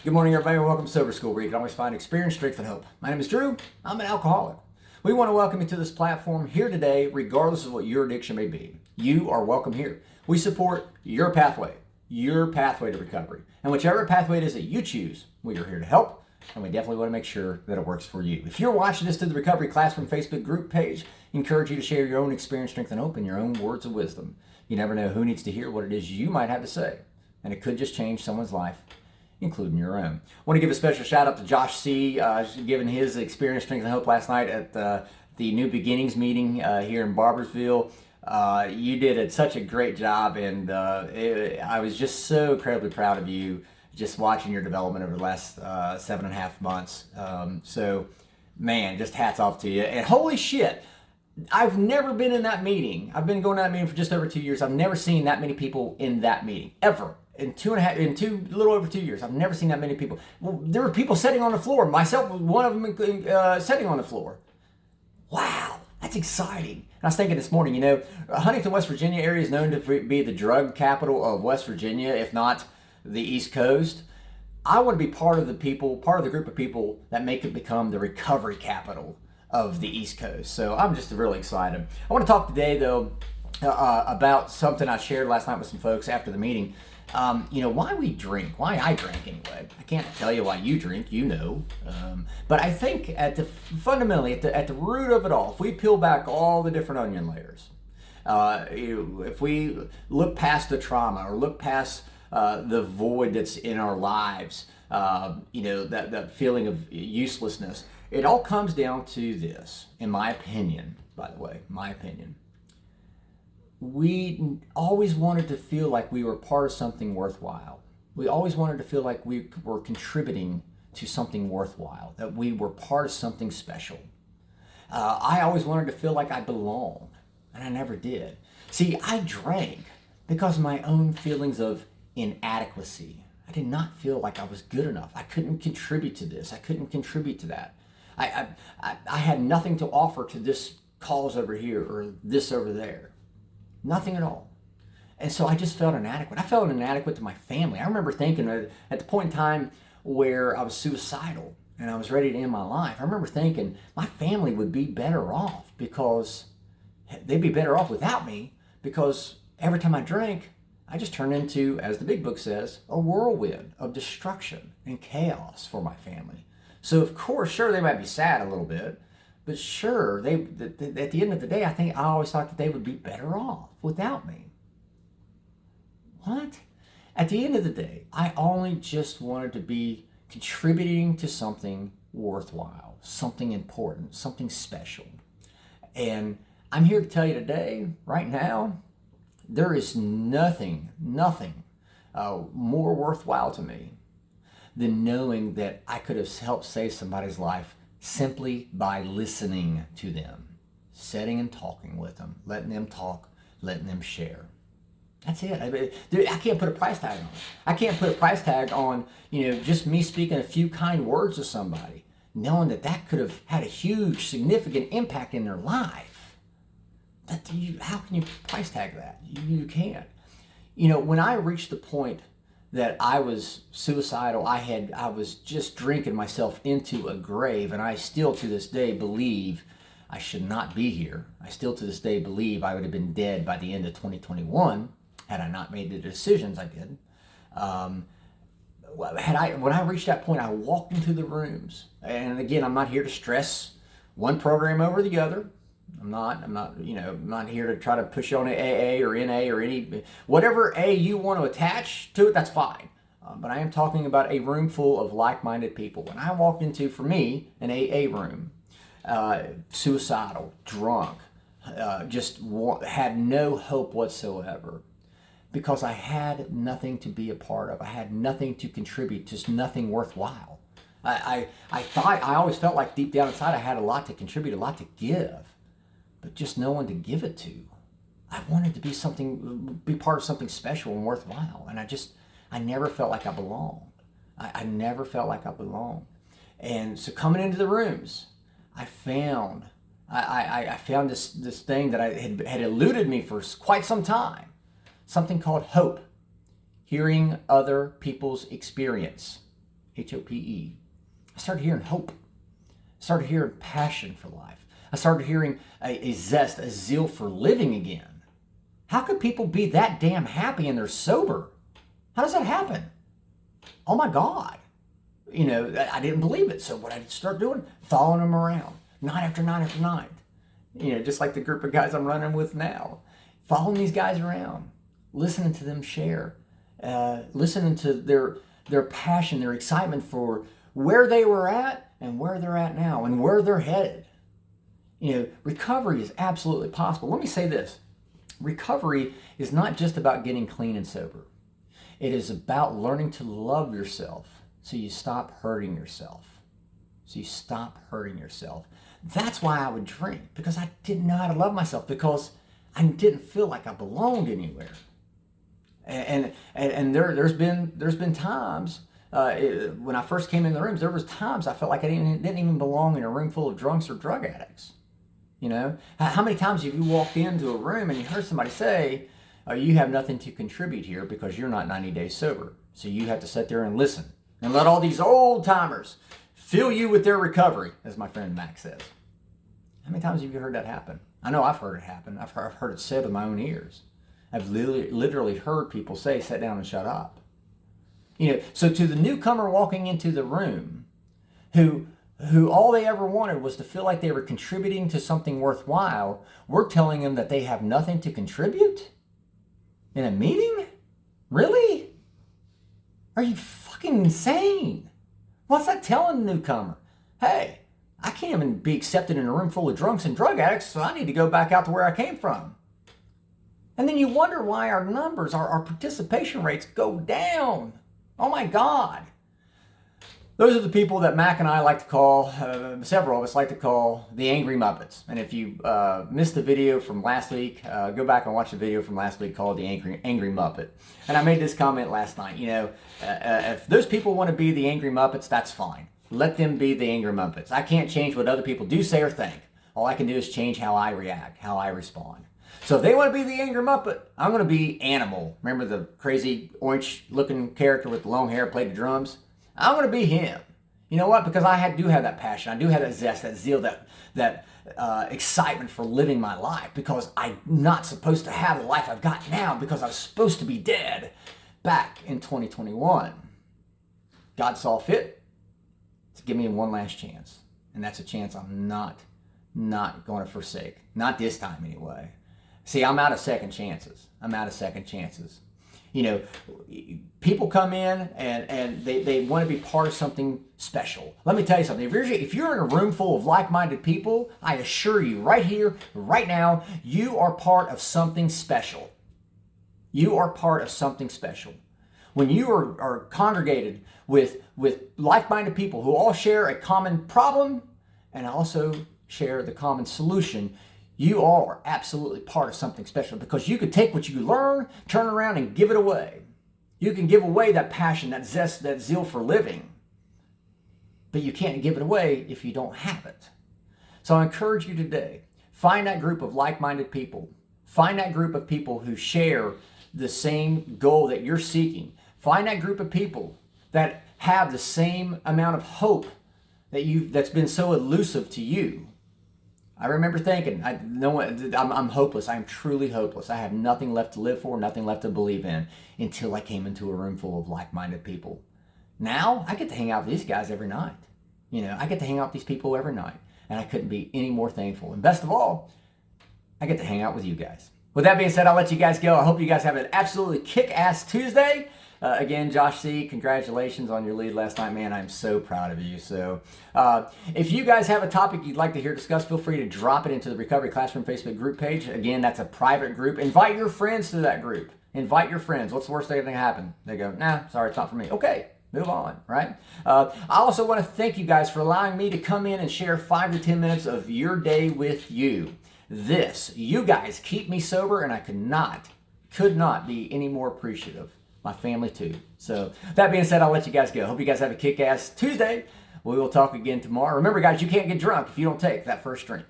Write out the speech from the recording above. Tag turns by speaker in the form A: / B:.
A: Good morning, everybody. Welcome to Sober School, where you can always find experience, strength, and hope. My name is Drew. I'm an alcoholic. We want to welcome you to this platform here today, regardless of what your addiction may be. You are welcome here. We support your pathway to recovery. And whichever pathway it is that you choose, we are here to help, and we definitely want to make sure that it works for you. If you're watching this through the Recovery Classroom Facebook group page, I encourage you to share your own experience, strength, and hope in your own words of wisdom. You never know who needs to hear what it is you might have to say, and it could just change someone's life, including your own. I want to give a special shout out to Josh C. Giving his experience, strength, and hope last night at the New Beginnings meeting here in Barboursville. You did such a great job, and I was just so incredibly proud of you, just watching your development over the last 7.5 months. So, man, just hats off to you. And holy shit, I've never been in that meeting. I've been going to that meeting for just over 2 years. I've never seen that many people in that meeting, ever. In a little over 2 years, I've never seen that many people. Well, there were people sitting on the floor. Myself was one of them sitting on the floor. Wow, that's exciting. And I was thinking this morning, Huntington, West Virginia area is known to be the drug capital of West Virginia, if not the East Coast. I want to be part of the group of people that make it become the recovery capital of the East Coast. So I'm just really excited. I want to talk today, though, about something I shared last night with some folks after the meeting. Why we drink, why I drink anyway. I can't tell you why you drink, but I think fundamentally at the root of it all, if we peel back all the different onion layers, if we look past the trauma or look past the void that's in our lives, that feeling of uselessness, it all comes down to this, in my opinion, by the way, we always wanted to feel like we were part of something worthwhile. We always wanted to feel like we were contributing to something worthwhile, that we were part of something special. I always wanted to feel like I belonged, and I never did. See, I drank because of my own feelings of inadequacy. I did not feel like I was good enough. I couldn't contribute to this. I couldn't contribute to that. I had nothing to offer to this cause over here or this over there. Nothing at all. And so I just felt inadequate. I felt inadequate to my family. I remember thinking at the point in time where I was suicidal and I was ready to end my life, I remember thinking my family would be better off because they'd be better off without me, because every time I drank, I just turned into, as the big book says, a whirlwind of destruction and chaos for my family. So of course, sure, they might be sad a little bit, but sure, at the end of the day, I always thought that they would be better off without me. What? At the end of the day, I only just wanted to be contributing to something worthwhile, something important, something special. And I'm here to tell you today, right now, there is nothing more worthwhile to me than knowing that I could have helped save somebody's life simply by listening to them, sitting and talking with them, letting them talk, letting them share. That's it. I can't put a price tag on it. I can't put a price tag on, just me speaking a few kind words to somebody, knowing that could have had a huge, significant impact in their life. How can you price tag that? You can't. When I reached the point that I was suicidal, I was just drinking myself into a grave, and I still to this day believe I should not be here. I still to this day believe I would have been dead by the end of 2021 had I not made the decisions I did. When I reached that point, I walked into the rooms, and again, I'm not here to stress one program over the other. I'm not here to try to push you on AA or NA or any, whatever A you want to attach to it, that's fine. But I am talking about a room full of like-minded people. When I walked into, for me, an AA room, suicidal, drunk, had no hope whatsoever, because I had nothing to be a part of. I had nothing to contribute, just nothing worthwhile. I always felt like deep down inside I had a lot to contribute, a lot to give, but just no one to give it to. I wanted to be part of something special and worthwhile, and I never felt like I belonged. I never felt like I belonged. And so coming into the rooms, I found this thing that had eluded me for quite some time, something called hope, hearing other people's experience. H-O-P-E. I started hearing hope. I started hearing passion for life. I started hearing a zest, a zeal for living again. How could people be that damn happy and they're sober? How does that happen? Oh my God. I didn't believe it. So what I start doing, following them around, night after night after night. Just like the group of guys I'm running with now. Following these guys around, listening to them share, listening to their passion, their excitement for where they were at and where they're at now and where they're headed. Recovery is absolutely possible. Let me say this. Recovery is not just about getting clean and sober. It is about learning to love yourself so you stop hurting yourself. That's why I would drink, because I didn't know how to love myself, because I didn't feel like I belonged anywhere. And there's been times when I first came in the rooms, there was times I felt like I didn't even belong in a room full of drunks or drug addicts. How many times have you walked into a room and you heard somebody say, you have nothing to contribute here because you're not 90 days sober. So you have to sit there and listen and let all these old timers fill you with their recovery, as my friend Max says. How many times have you heard that happen? I know I've heard it happen. I've heard it said with my own ears. I've literally heard people say, sit down and shut up. So to the newcomer walking into the room who all they ever wanted was to feel like they were contributing to something worthwhile, we're telling them that they have nothing to contribute? In a meeting? Really? Are you fucking insane? What's that telling the newcomer? Hey, I can't even be accepted in a room full of drunks and drug addicts, so I need to go back out to where I came from. And then you wonder why our numbers, our participation rates go down. Oh my God. Those are the people that Mac and I like to call, several of us like to call, the Angry Muppets. And if you missed the video from last week, go back and watch the video from last week called the Angry Muppet. And I made this comment last night, if those people want to be the Angry Muppets, that's fine. Let them be the Angry Muppets. I can't change what other people do, say, or think. All I can do is change how I react, how I respond. So if they want to be the Angry Muppet, I'm going to be Animal. Remember the crazy orange-looking character with the long hair played the drums? I'm going to be him. You know what? Because I do have that passion. I do have that zest, that zeal, that excitement for living my life. Because I'm not supposed to have the life I've got now because I was supposed to be dead back in 2021. God saw fit to give me one last chance. And that's a chance I'm not going to forsake. Not this time anyway. See, I'm out of second chances. People come in and they want to be part of something special. Let me tell you something. If you're in a room full of like-minded people, I assure you right here, right now, you are part of something special. You are part of something special. When you are congregated with like-minded people who all share a common problem and also share the common solution, you are absolutely part of something special, because you could take what you learn, turn around and give it away. You can give away that passion, that zest, that zeal for living. But you can't give it away if you don't have it. So I encourage you today, find that group of like-minded people. Find that group of people who share the same goal that you're seeking. Find that group of people that have the same amount of hope that's been so elusive to you. I remember thinking, I'm hopeless. I'm truly hopeless. I have nothing left to live for, nothing left to believe in, until I came into a room full of like-minded people. Now, I get to hang out with these guys every night. I get to hang out with these people every night, and I couldn't be any more thankful. And best of all, I get to hang out with you guys. With that being said, I'll let you guys go. I hope you guys have an absolutely kick-ass Tuesday. Again, Josh C., congratulations on your lead last night, man. I'm so proud of you. So if you guys have a topic you'd like to hear discussed, feel free to drop it into the Recovery Classroom Facebook group page. Again, that's a private group. Invite your friends to that group. Invite your friends. What's the worst thing that can happen? They go, nah, sorry, it's not for me. Okay, move on, right? I also want to thank you guys for allowing me to come in and share 5 to 10 minutes of your day with you. You guys keep me sober, and I could not be any more appreciative. My family too. So that being said, I'll let you guys go. Hope you guys have a kick-ass Tuesday. We will talk again tomorrow. Remember, guys, you can't get drunk if you don't take that first drink.